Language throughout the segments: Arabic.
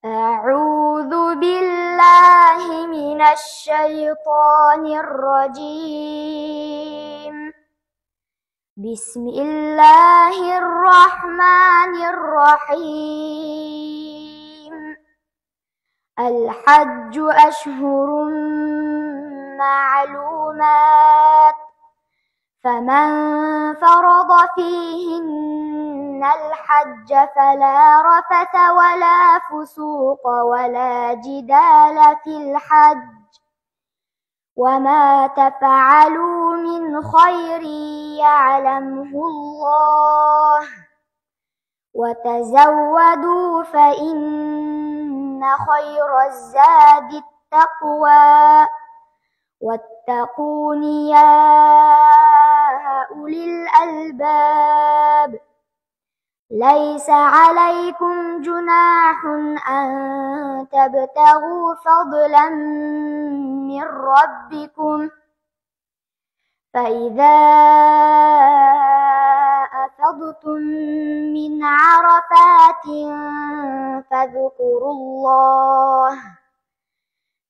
أعوذ بالله من الشيطان الرجيم. بسم الله الرحمن الرحيم. الحج أشهر معلومات، فمن فرض فيهن الحج فلا رفث ولا فسوق ولا جدال في الحج، وما تفعلوا من خير يعلمه الله، وتزودوا فإن خير الزاد التقوى، واتقون يا أولي الألباب. ليس عليكم جناح أن تبتغوا فضلا من ربكم، فإذا أفضتم من عرفات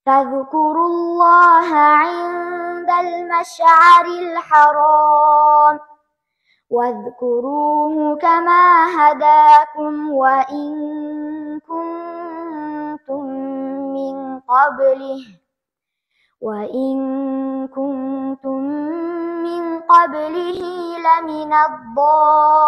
فاذكروا الله عند المشعر الحرام، واذكروه كما هداكم وإن كنتم من قبله لمن الضالين.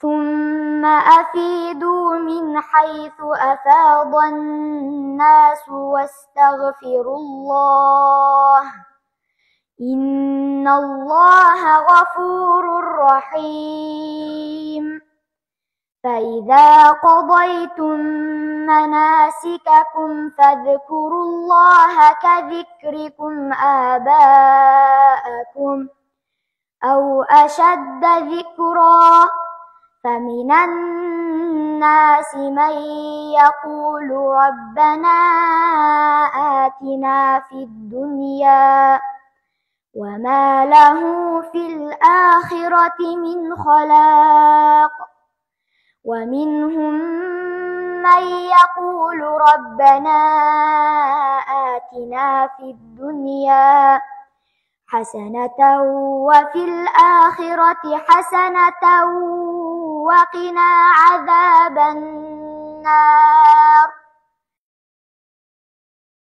ثم أفيدوا من حيث أفاض الناس واستغفروا الله، إن الله غفور رحيم. فإذا قضيتم مناسككم فاذكروا الله كذكركم آباءكم أو أشد ذكرا، فمن الناس من يقول ربنا آتنا في الدنيا وما له في الآخرة من خلاق، ومنهم من يقول ربنا آتنا في الدنيا حسنة وفي الآخرة حسنة وقنا عذاب النار.